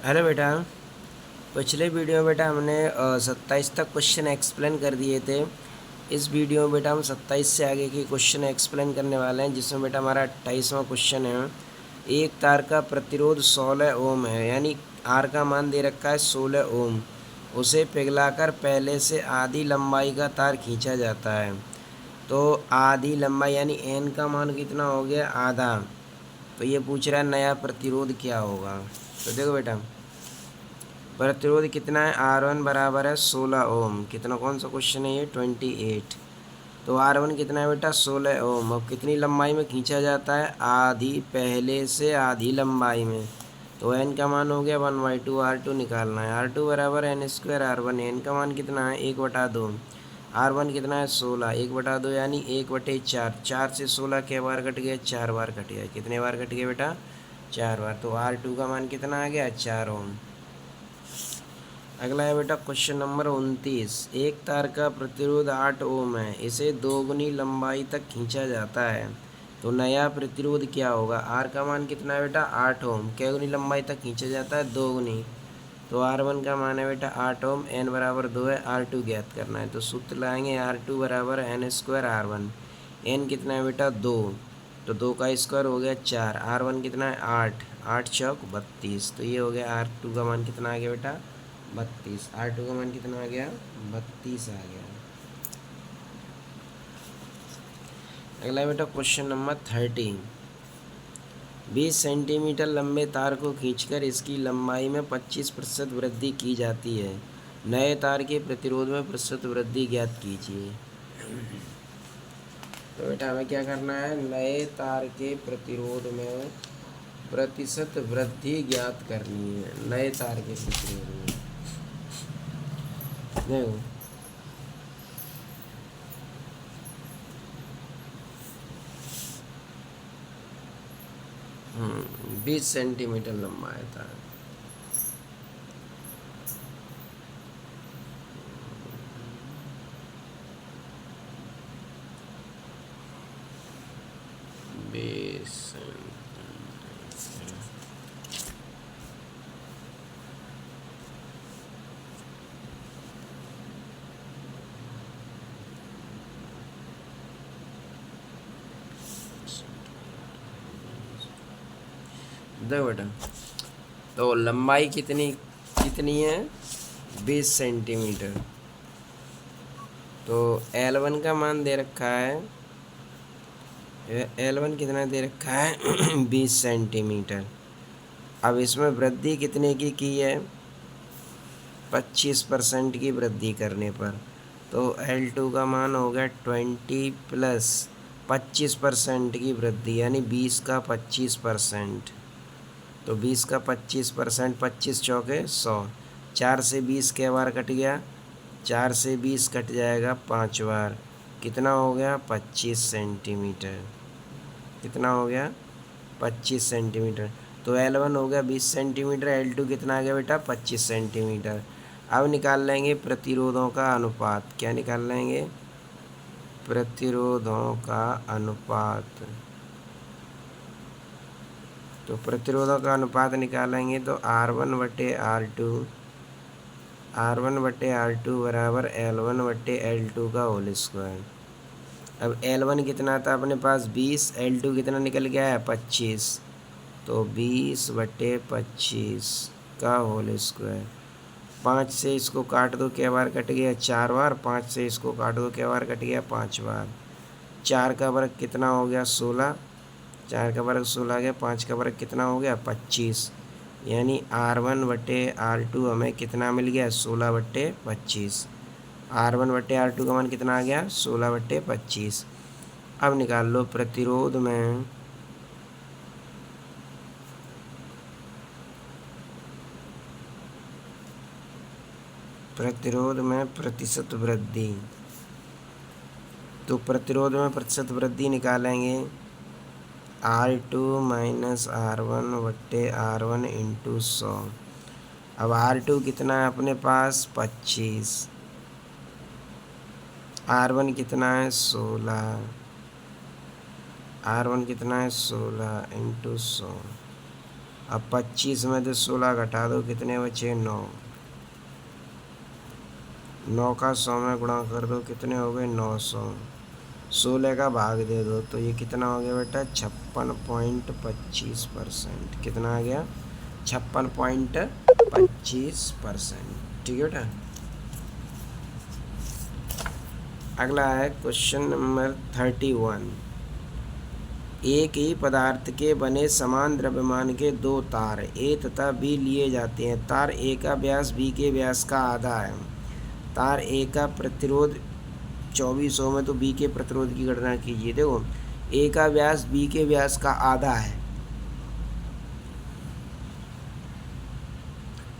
Hello बेटा। पिछले video में बेटा हमने 27 तक क्वेश्चन एक्सप्लेन कर दिए थे। इस वीडियो में बेटा हम 27 से आगे के क्वेश्चन एक्सप्लेन करने वाले हैं, जिसमें बेटा हमारा 28वां क्वेश्चन है। एक तार का प्रतिरोध 16 ओम है, यानी आर का मान दे रखा है 16 ओम। उसे पिघलाकर पहले से आधी लंबाई का तार खींचा जाता है। तो आधी लंबाई यानी एन का मान कितना हो गया, आधा। तो ये पूछ रहा है नया प्रतिरोध क्या होगा। तो देखो बेटा, प्रतिरोध कितना है, R1 बराबर है 16 ओम। कितना, कौन सा क्वेश्चन है ये, 28। तो R1 कितना है बेटा, 16 ओम। अब कितनी लंबाई में खींचा जाता है, आधी, पहले से आधी लंबाई में। तो N का मान हो गया 1/2। R2 निकालना है। R2 बराबर N² R1। N का मान कितना है, 1/2। R1 कितना है, 16। 1/2 यानी 1/4। 4 से 16 के बार कट गया, 4 बार कट गया। कितने बार कट गया बेटा, 4 बार। तो R2 का मान कितना आ गया, 4 ओम। अगला है बेटा क्वेश्चन नंबर 29। एक तार का प्रतिरोध 8 ओम है, इसे दोगुनी लंबाई तक खींचा जाता है। तो नया प्रतिरोध क्या होगा। आर का मान कितना है बेटा, 8 ओम। क्या गुनी लंबाई तक खींचा जाता है, दोगुनी। तो R1 का मान है बेटा 8 ओम। N बराबर 2 है। R2 ज्ञात करना है। तो सूत्र लाएंगे, R2 बराबर N² R1। N कितना है बेटा, 2। तो 2 का स्क्वायर हो गया 4। R1 कितना है, 8। 8 चौक 32। तो ये हो गया R2 का मान कितना आ गया बेटा, 32। R2 का मान कितना आ गया, 32 आ गया। अगला बेटा क्वेश्चन नंबर 30। 20 सेंटीमीटर लंबे तार को खींचकर इसकी लंबाई में 25% वृद्धि की जाती है। नए तार के प्रतिरोध में प्रतिशत वृद्धि ज्ञात कीजिए। तो बेटा हमें क्या करना है, नए तार के प्रतिरोध में प्रतिशत वृद्धि ज्ञात करनी है। नए तार के प्रतिरोध में देखो, 20 सेंटीमीटर लंबा है तार। 20 देखो बेटा, तो लंबाई कितनी कितनी है, 20 सेंटीमीटर। तो L1 का मान दे रखा है, L1 कितना दे रखा है 20 सेंटीमीटर। अब इसमें वृद्धि कितने की है, 25% की वृद्धि करने पर। तो L2 का मान हो गया 20 प्लस 25% की वृद्धि, यानी 20 का 25%। तो 20 का 25%, 25 चौके 100। 4 से 20 के बार कट गया, 4 से 20 कट जाएगा 5 बार। कितना हो गया, 25 सेंटीमीटर। कितना हो गया, 25 सेंटीमीटर। तो L1 हो गया 20 सेंटीमीटर। L2 कितना आ गया बेटा, 25 सेंटीमीटर। अब निकाल लेंगे प्रतिरोधों का अनुपात। क्या निकाल लेंगे, प्रतिरोधों का अनुपात। तो प्रतिरोधों का अनुपात निकालेंगे तो R1/R2 बराबर L1/L2 का होल स्क्वायर। अब L1 कितना था अपने पास, 20। L2 कितना निकल गया है, 25। तो 20/25 का होल स्क्वायर। 5 से इसको काट दो, क्या बार कट गया, 4 बार। 5 से इसको काट दो, क्या बार कट गया, 5 बार। 4 का वर्ग कितना हो गया, 16। 4 का वर्ग 16 गया। 5 का वर्ग कितना हो गया, 25। यानी R1/R2 हमें कितना मिल गया, 16/25। R1/R2 का मान कितना आ गया, 16/25। अब निकाल लो प्रतिरोध में प्रतिशत वृद्धि। तो प्रतिरोध में प्रतिशत वृद्धि निकालेंगे, R2 माइनस R1/R1 इंटू 100। अब R2 कितना है अपने पास, 25। R1 कितना है, 16। R1 कितना है, 16 इंटू 100। अब 25 में से 16 घटा दो, कितने बचे? 9। 9 का 100 में गुणा कर दो, कितने हो गए? 900। 16 का भाग दे दो, तो ये कितना हो गया बेटा? 56.25%। कितना आ गया? 56.25%। ठीक है बेटा। अगला है क्वेश्चन नंबर 31। एक ही पदार्थ के बने समान द्रव्यमान के दो तार ए तथा बी लिए जाते हैं। तार ए का व्यास बी के व्यास का आधा है। तार ए का प्रतिरोध 24 ओम है, तो बी के प्रतिरोध की गणना कीजिए। देखो, ए का व्यास बी के व्यास का आधा है।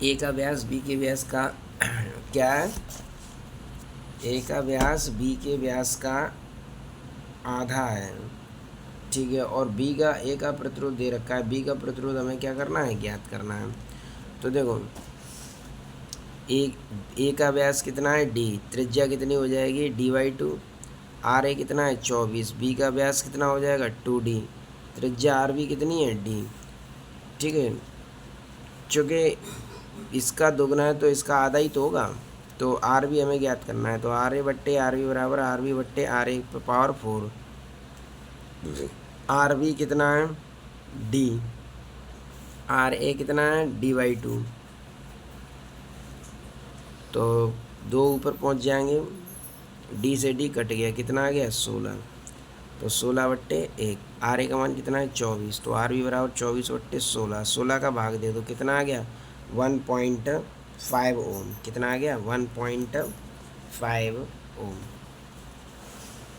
ए का व्यास बी के व्यास का क्या है? ए का व्यास बी के व्यास का आधा है, ठीक है। और बी का ए का प्रतिरोध दे रखा है। बी का प्रतिरोध हमें क्या करना है? ज्ञात करना है। तो देखो, ए का व्यास कितना है? डी। त्रिज्या कितनी हो जाएगी? d/2। आर ए कितना है? 24। बी का व्यास कितना हो जाएगा? 2d। त्रिज्या आर बी कितनी है? डी। ठीक है। चूँकि इसका दोगुना है तो इसका आधा ही तो होगा, तो आर बी हमें ज्ञात करना है। तो आर ए बट्टे आर बी बराबर आर बी बट्टे R A power 4। R B कितना है? डी। आर ए कितना है? d/2। तो 2 ऊपर पहुंच जाएंगे, डी से डी कट गया, कितना आ गया? 16। तो 16/1। आर ए का मान कितना है? 24। तो आर बी बराबर 24/16। 16 का भाग दे दो, कितना आ गया? 1.5 ओम। कितना आ गया? 1.5 ओम।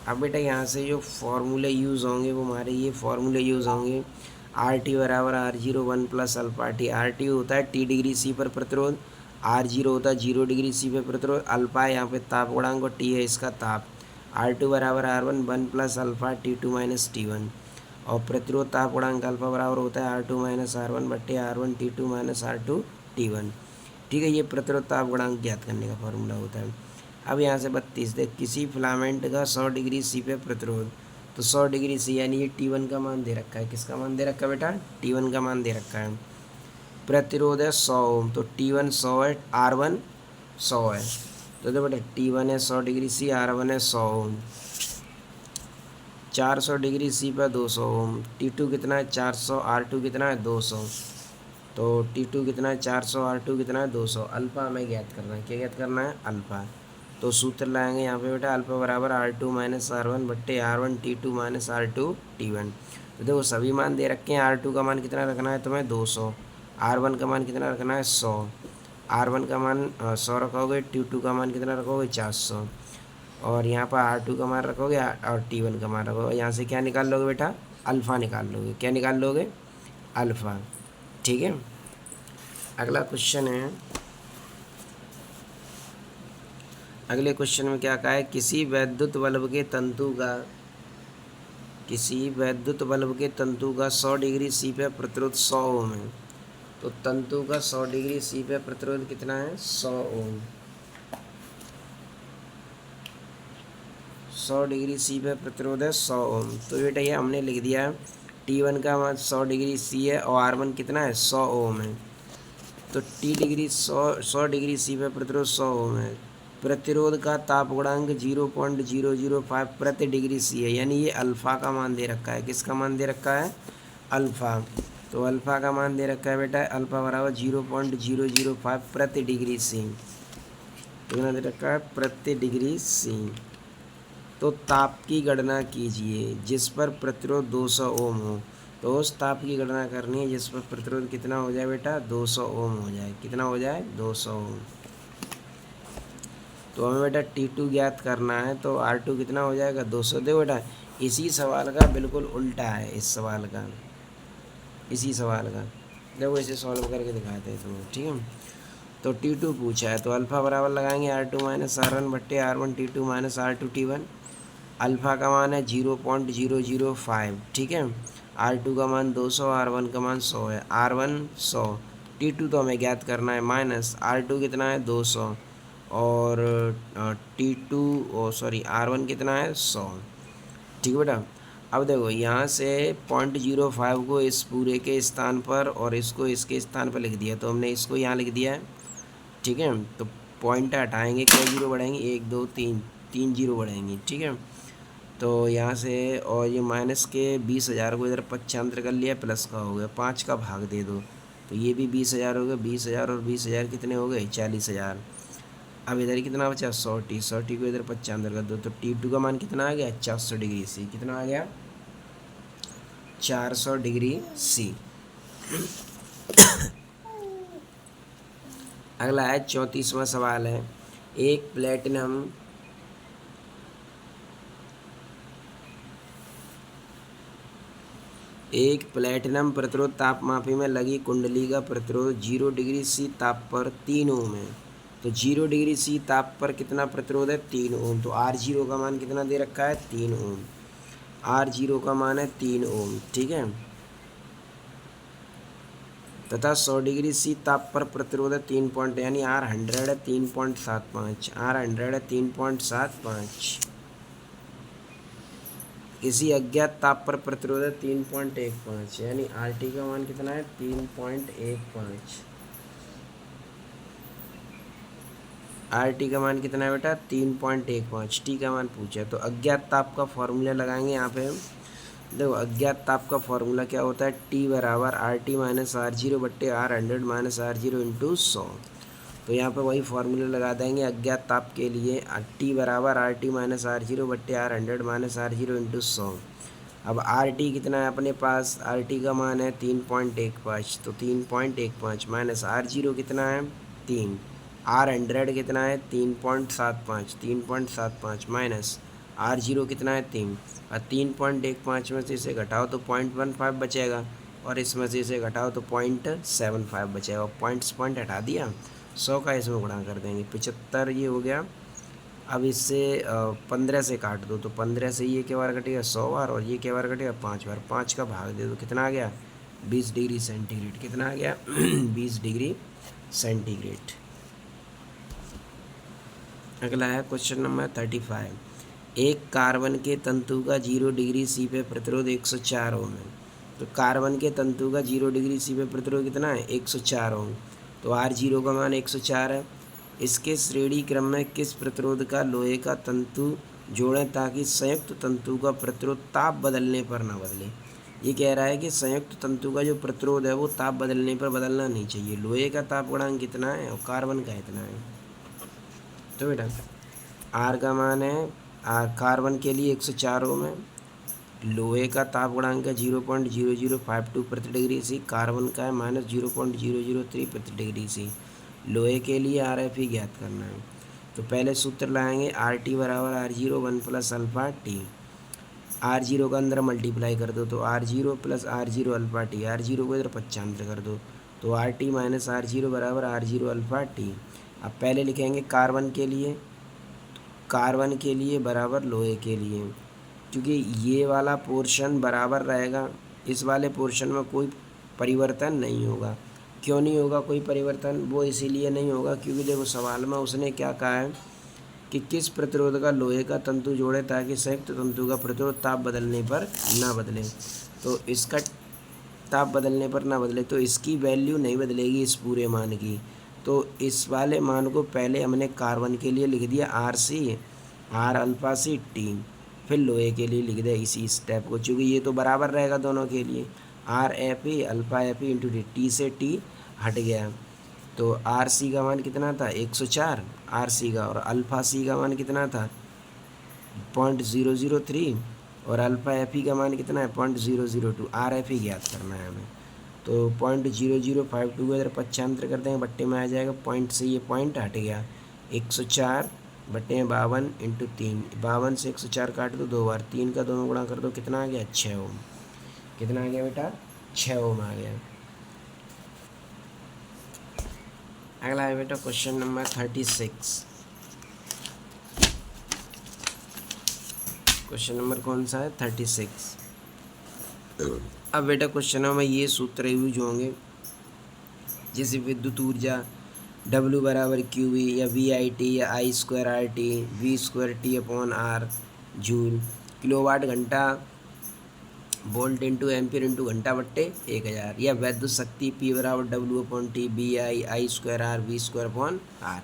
अब बेटा यहाँ से जो फॉर्मूले यूज़ होंगे वो हमारे ये फॉर्मूले यूज़ होंगे। आर टी बराबर R01 plus alpha T. R T होता है टी डिग्री सी पर प्रतिरोध, R0 होता है 0 डिग्री सी पर प्रतिरोध, अल्फा यहाँ पे ताप गुणांक और टी है इसका ताप। R2 बराबर R1 1 plus alpha T2 minus T1। और प्रतिरोध ताप गुणांक अल्फा बराबर होता है R2 माइनस R1 बट्टे R1 T2 minus R2 T1। ठीक है, ये प्रतिरोध ताप गुणांक ज्ञात करने का फॉर्मूला होता है। अब यहाँ से 32 देख, किसी फिलामेंट का 100 डिग्री सी पे प्रतिरोध, तो 100 डिग्री सी यानी ये T1 का मान दे रखा है। किसका मान दे रखा है बेटा? T1 का मान दे रखा है। प्रतिरोध है 100 ओम, तो T1 100 है, R1 100 है। तो देखो बेटा, T1 है 100 डिग्री सी, R1 है 100 ओम। 400 डिग्री सी पर 200 ओम। T2 कितना है? 400। R2 कितना है? 200। तो T2 कितना है? 400। R2 कितना है? 200। अल्फ़ा हमें ज्ञात करना है। क्या ज्ञात करना है? अल्फ़ा। तो सूत्र लाएंगे यहाँ पे बेटा, अल्फ़ा बराबर R2 माइनस R1 बट्टे R1 T2 minus R2 T1। तो देखो, सभी मान दे रखे हैं। R2 का मान कितना रखना है तुम्हें? 200। R1 का मान कितना रखना है? 100। R1 का मान 100 रखोगे, T2 का मान कितना रखोगे? 400। और यहाँ पर R2 का मान रखोगे और T1 का मान रखोगे। यहाँ से क्या निकाल लोगे बेटा? अल्फ़ा निकाल लोगे। क्या निकाल लोगे? अल्फ़ा। ठीक है। अगला क्वेश्चन है, अगले क्वेश्चन में क्या कहा है? किसी वैद्युत बल्ब के तंतु का 100 डिग्री सी पे प्रतिरोध 100 ओम है। तो तंतु का 100 डिग्री सी पे प्रतिरोध कितना है? 100 ओम। 100 डिग्री सी पे प्रतिरोध है 100 ओम। तो बेटा ये हमने लिख दिया है, T1 का मान 100 डिग्री सी है और R1 कितना है? 100 ओम है। तो 100 डिग्री सी पे प्रतिरोध 100 ओम है। प्रतिरोध का ताप गुणांक 0.005 प्रति डिग्री सी है, यानी ये अल्फ़ा का मान दे रखा है। किसका मान दे रखा है? अल्फ़ा। तो अल्फ़ा का मान दे रखा है बेटा, अल्फ़ा बराबर 0.005 प्रति डिग्री सी। कितना दे रखा है? प्रति डिग्री सी। तो ताप की गणना कीजिए जिस पर प्रतिरोध 200 ओम हो। तो उस ताप की गणना करनी है जिस पर प्रतिरोध कितना हो जाए बेटा? 200 ओम हो जाए। कितना हो जाए? 200 ओम। तो हमें बेटा T2 ज्ञात करना है, तो R2 कितना हो जाएगा? 200। देखो बेटा, इसी सवाल का बिल्कुल उल्टा है इस सवाल का, इसी सवाल का। देखो इसे सॉल्व करके दिखाते हैं तुम्हें। ठीक है। तो T2 पूछा है, तो अल्फ़ा बराबर लगाएंगे R2 माइनस R1 बट्टे R1 T2 minus R2 T1। Alpha का मान है 0.005। ठीक है। R2 का मान 200, R1 का मान 100 है। R1 100, T2 तो हमें ज्ञात करना है, माइनस R2 कितना है? 200 और T2 R1 कितना है? 100। ठीक है बेटा। अब देखो यहाँ से 0.05 को इस पूरे के स्थान पर और इसको इसके स्थान पर लिख दिया, तो हमने इसको यहाँ लिख दिया है, ठीक है। तो पॉइंट हटाएंगे, क्या जीरो बढ़ाएंगे, 1 2 3, 3 जीरो बढ़ाएंगे, ठीक है। तो यहाँ से और ये माइनस के 20,000 को इधर पक्षांतर कर लिया, प्लस का हो गया, 5 का भाग दे दो, तो ये भी 20,000 हो गया, 20,000 और 20,000 कितने हो गए, 40,000। अब इधर कितना बचा, 100t, 100t को इधर पक्षांतर कर दो, तो T2 का मान कितना आ गया, 400 डिग्री सी, कितना आ गया, 400 डिग्री सी। अगला है 34वां सवाल है, एक प्लेटिनम प्रतिरोध तापमापी में लगी कुंडली का प्रतिरोध 0 डिग्री सी ताप पर 3 ओम है। तो 0 डिग्री सी ताप पर कितना प्रतिरोध है, 3 ओम। तो R0 का मान कितना दे रखा है, 3 ओम। R0 का मान है 3 ओम, ठीक है। तथा 100 डिग्री सी ताप पर प्रतिरोध है 3 पॉइंट, यानी R100 है 3.75, R100 है 3.75। किसी अज्ञात ताप पर प्रतिरोध है 3.15, यानी RT का मान कितना है, 3.15। RT का मान कितना है बेटा, 3.15। T का मान पूछा, तो अज्ञात ताप का फॉर्मूला लगाएंगे यहाँ पे। देखो अज्ञात ताप का फॉर्मूला क्या होता है, T बराबर RT माइनस R0 बट्टे R100 माइनस R0 इंटू 100। तो यहाँ पे वही फार्मूला लगा देंगे अज्ञात ताप के लिए, T बराबर RT माइनस R0 बट्टे R100 माइनस R0 इंटू 100। अब RT कितना है अपने पास, RT का मान है 3.15, तो 3.15 माइनस R0 कितना है 3, R100 कितना है 3.75, 3.75 माइनस R0 कितना है 3, और 3.15 में से इसे घटाओ तो 0.15 बचेगा, और इसमें से इसे घटाओ तो 0.75 बचेगा। पॉइंट हटा दिया, 100 का इसमें गुणा कर देंगे, 75 ये हो गया। अब इससे 15 से काट दो, तो 15 से ये क्या बार कटेगा, 100 बार, और ये क्या बार कटेगा, 5 बार। 5 का भाग दे दो, कितना आ गया, 20 डिग्री सेंटीग्रेड। कितना आ गया 20 डिग्री सेंटीग्रेड। अगला है क्वेश्चन नंबर 35, एक कार्बन के तंतु का 0 डिग्री सी पे प्रतिरोध 104 ओम है। तो कार्बन के तंतु का 0 डिग्री सी पे प्रतिरोध कितना है, 104 ओम। तो R0 का मान 104 है। इसके श्रेणी क्रम में किस प्रतिरोध का लोहे का तंतु जोड़ें ताकि संयुक्त तंतु का प्रतिरोध ताप बदलने पर न बदले। ये कह रहा है कि संयुक्त तंतु का जो प्रतिरोध है वो ताप बदलने पर बदलना नहीं चाहिए। लोहे का ताप गुणांक कितना है और कार्बन का इतना है। तो बेटा R का मान है, कार्बन के लिए 104 ओम है, लोहे का ताप गुणांक है 0.0052 प्रति डिग्री सी, कार्बन का है माइनस 0.003 प्रति डिग्री सी। लोहे के लिए RFE ज्ञात करना है। तो पहले सूत्र लाएंगे, RT बराबर R0 1 plus alpha T. R0 का अंदर मल्टीप्लाई कर दो, तो R0 plus R0 alpha T, R0 को इधर पक्षांतर कर दो, तो RT माइनस R0 बराबर R0 अल्फ़ा टी। अब पहले लिखेंगे कार्बन के लिए, कार्बन के लिए बराबर लोहे के लिए, क्योंकि ये वाला पोर्शन बराबर रहेगा, इस वाले पोर्शन में कोई परिवर्तन नहीं होगा। क्यों नहीं होगा कोई परिवर्तन, वो इसीलिए नहीं होगा क्योंकि देखो सवाल में उसने क्या कहा है कि किस प्रतिरोध का लोहे का तंतु जोड़े ताकि संयुक्त तंतु का प्रतिरोध ताप बदलने पर ना बदले। तो इसका ताप बदलने पर ना बदले, तो इसकी वैल्यू नहीं बदलेगी इस पूरे मान की। तो इस वाले मान को पहले हमने कार्बन के लिए लिख दिया RC, R alpha C T, फिर लोहे के लिए लिख दिया इसी स्टेप को, क्योंकि ये तो बराबर रहेगा दोनों के लिए। RFE alpha FE into T से टी हट गया, तो RC का मान कितना था 104 RC का, और अल्फ़ा C का मान कितना था 0.003, और अल्फ़ा FE का मान कितना है 0.002। RFE ज्ञात करना है हमें। तो 0.0052 को इधर पक्षांतर कर देंगे, बट्टे में आ जाएगा, पॉइंट से ये पॉइंट हट गया, 104 बट्टे में 52 इंटू 3, 52 से 104 काट दो 2 बार, 3 का 2 में गुणा कर दो, कितना आ गया 6 ओम। कितना आ गया बेटा 6 ओम आ गया। अगला है बेटा क्वेश्चन नंबर 36। क्वेश्चन नंबर कौन सा है 36। अब बेटा क्वेश्चनों में ये सूत्र यूज होंगे, जैसे विद्युत ऊर्जा W बराबर QV या VIT या I² RT V² T/R joule, kilowatt घंटा वोल्ट इंटू एम्पियर इंटू घंटा बट्टे 1000, या वैद्युत शक्ति P बराबर W/T BI/I² R/V²/R।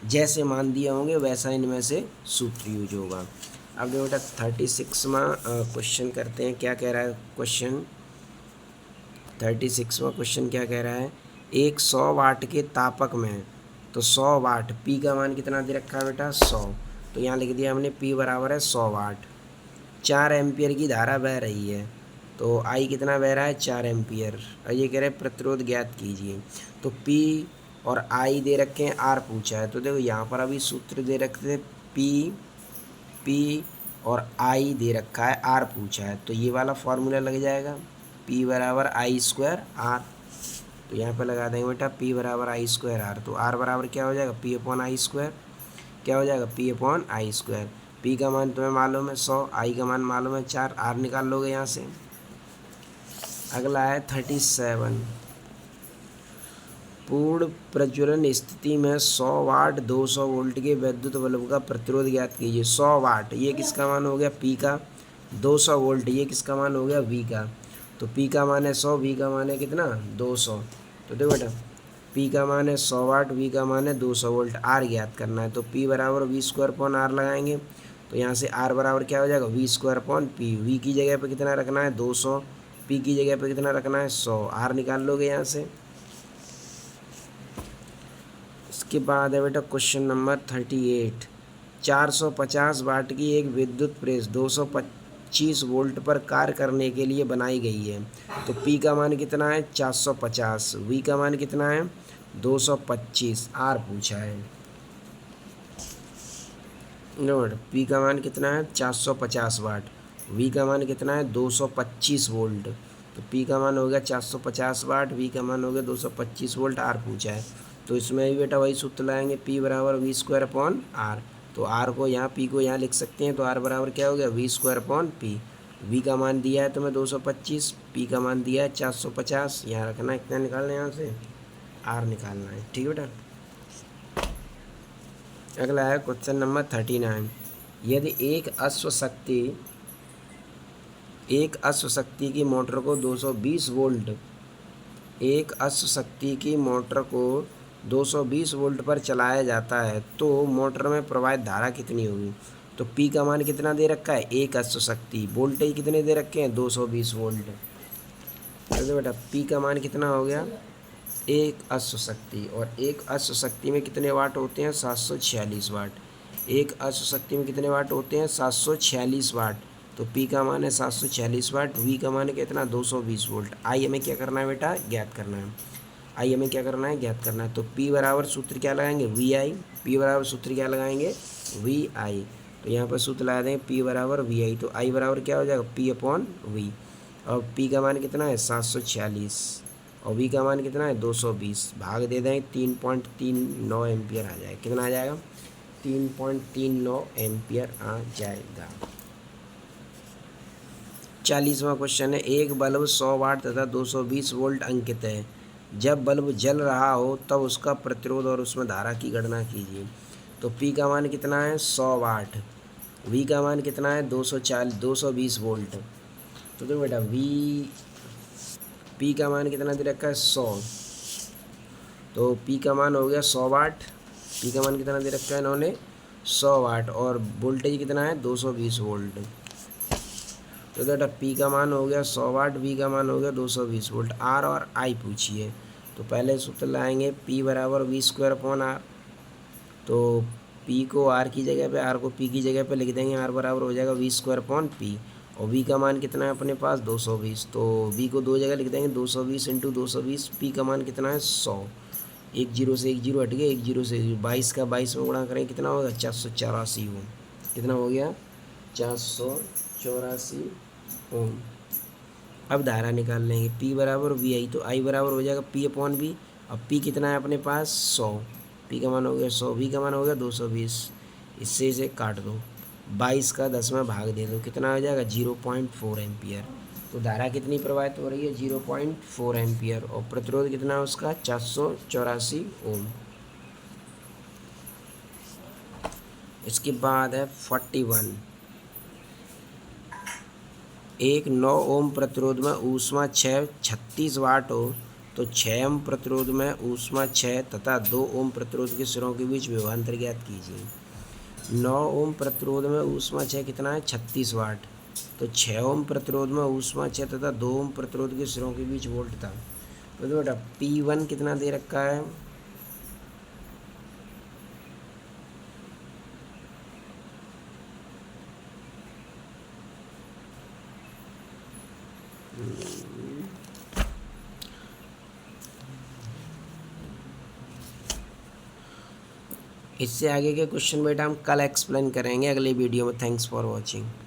जैसे मान दिए होंगे वैसा इनमें से सूत्र यूज होगा। अब देखो बेटा 36वां क्वेश्चन करते हैं। क्या कह रहा है क्वेश्चन? 36वां क्वेश्चन क्या कह रहा है? एक 100 वाट के तापक में, तो 100 वाट, पी का मान कितना दे रखा है बेटा? 100। तो यहाँ लिख दिया हमने पी बराबर है 100 वाट। 4 एम्पियर की धारा बह रही है, तो आई कितना बह रहा है? 4 एम्पियर। और ये कह रहे हैं प्रतिरोध ज्ञात कीजिए। तो पी और आई दे रखे हैं, आर पूछा है। तो देखो यहाँ पर अभी सूत्र दे रखे थे, पी और आई दे रखा है, आर पूछा है, तो ये वाला फॉर्मूला लग जाएगा P बराबर I² R। तो यहाँ पर लगा देंगे बेटा P बराबर I² R। तो R बराबर क्या हो जाएगा? P/I²। क्या हो जाएगा? P/I²। P का मान तुम्हें मालूम है 100, I का मान मालूम है 4, R निकाल लोगे यहाँ से। अगला है 37। पूर्ण प्रज्वलन स्थिति में 100 वाट 200 वोल्ट के विद्युत बल्ब का प्रतिरोध ज्ञात कीजिए। 100 वाट ये किसका मान हो गया? P का। 200 वोल्ट ये किसका मान हो गया? V का। तो P का मान है 100, V का मान है कितना? 200। तो देखो बेटा P का मान है 100 वाट, V का मान है 200 वोल्ट, R ज्ञात करना है। तो P बराबर V²/R लगाएंगे। तो यहाँ से R बराबर क्या हो जाएगा? V²/P। V की जगह पे कितना रखना है? 200। P की जगह पे कितना रखना है? 100। R निकाल लोगे यहाँ से। इसके बाद है बेटा क्वेश्चन नंबर 38। 450 वाट की एक विद्युत प्रेस 225 वोल्ट पर कार्य करने के लिए बनाई गई है। तो P का मान कितना है? 450। V का मान कितना है? 225। R पूछा है। नोट, P का मान कितना है? 450 वाट। V का मान कितना है? 225 वोल्ट। तो P का मान हो गया 450 वाट, V का मान हो गया 225 वोल्ट, R पूछा है। तो इसमें भी बेटा वही सूत्र लाएंगे, P बराबर V²/R। तो R को यहाँ, P को यहाँ लिख सकते हैं। तो R बराबर क्या हो गया? V²/P। V का मान दिया है तुम्हें 225, P का मान दिया है 450। यहाँ रखना है, कितना निकालना है यहाँ से? R निकालना है। ठीक है बेटा। अगला है क्वेश्चन नंबर 39। यदि एक अश्व शक्ति की मोटर को 220 वोल्ट, एक अश्व शक्ति की मोटर को 220 वोल्ट पर चलाया जाता है, तो मोटर में प्रवाहित धारा कितनी होगी? तो P का मान कितना दे रखा है? एक अश्व शक्ति। वोल्टेज कितने दे रखे हैं? 220 वोल्ट। तो बेटा P का मान कितना हो गया? एक अश्व शक्ति। और एक अश्व शक्ति में कितने वाट होते हैं? 746 वाट। एक अश्व शक्ति में कितने वाट होते हैं? 746 वाट। तो P का मान है 746 वाट, V का मान है कितना? 220 वोल्ट। I हमें क्या करना है बेटा? ज्ञात करना है। I हमें क्या करना है? ज्ञात करना है। तो P बराबर सूत्र क्या लगाएंगे? VI। P बराबर सूत्र क्या लगाएंगे? VI। तो यहाँ पर सूत्र लगा देंगे P बराबर VI। तो I बराबर क्या हो जाएगा? P/V। और P का मान कितना है? 746। और V का मान कितना है? 220। भाग दे दें 3.39 एम्पियर आ जाएगा। कितना आ जाएगा? 3.39 एम्पियर आ जाएगा। 40वां क्वेश्चन है। एक बल्ब 100 वाट तथा 220 वोल्ट अंकित है। जब बल्ब जल रहा हो तब उसका प्रतिरोध और उसमें धारा की गणना कीजिए। तो P का मान कितना है? 100 वाट। V का मान कितना है? 220 वोल्ट। तो देखो बेटा P का मान कितना दे रखा है? 100। तो P का मान हो गया 100 वाट। P का मान कितना दे रखा है इन्होंने? 100 वाट। और वोल्टेज कितना है? 220 वोल्ट। तो बेटा P का मान हो गया 100 वाट, V का मान हो गया 220 वोल्ट। R और I पूछिए। तो पहले सूत्र लाएंगे P बराबर V²/R। तो P को R की जगह पे, R को P की जगह पे लिख देंगे। R बराबर हो जाएगा V²/P। और V का मान कितना है अपने पास? 220। तो V को दो जगह लिख देंगे, 220 × 220। P का मान कितना है? 100। एक जीरो से एक जीरो हट गया, एक जीरो से 22 का 22 में गुणा करें, कितना होगा? 484 ओम। कितना हो गया? 484 ओम। अब धारा निकाल लेंगे। P बराबर VI। तो I बराबर हो जाएगा P/V। अब P कितना है अपने पास? 100। P का मान हो गया 100, V का मान हो गया 220। इससे इसे काट दो, 22 का 10वां भाग दे दो, कितना हो जाएगा? 0.4 एम्पियर। तो धारा कितनी प्रवाहित हो रही है? 0.4 एम्पियर। और प्रतिरोध कितना है उसका? 484 ओम। इसके बाद है 41। एक 9 ओम प्रतिरोध में ऊष्मा 36 वाट हो तो 6 ओम प्रतिरोध में ऊष्मा 6 तथा 2 ओम प्रतिरोध के सिरों के बीच विभवांतर ज्ञात कीजिए। 9 ओम प्रतिरोध में ऊष्मा 6 कितना है 36 वाट, तो 6 ओम प्रतिरोध में ऊष्मा 6 तथा 2 ओम प्रतिरोध के सिरों के बीच वोल्ट था। तो बेटा P1 कितना दे रखा है, इससे आगे के क्वेश्चन बेटा हम कल एक्सप्लेन करेंगे अगले वीडियो में। Thanks for watching.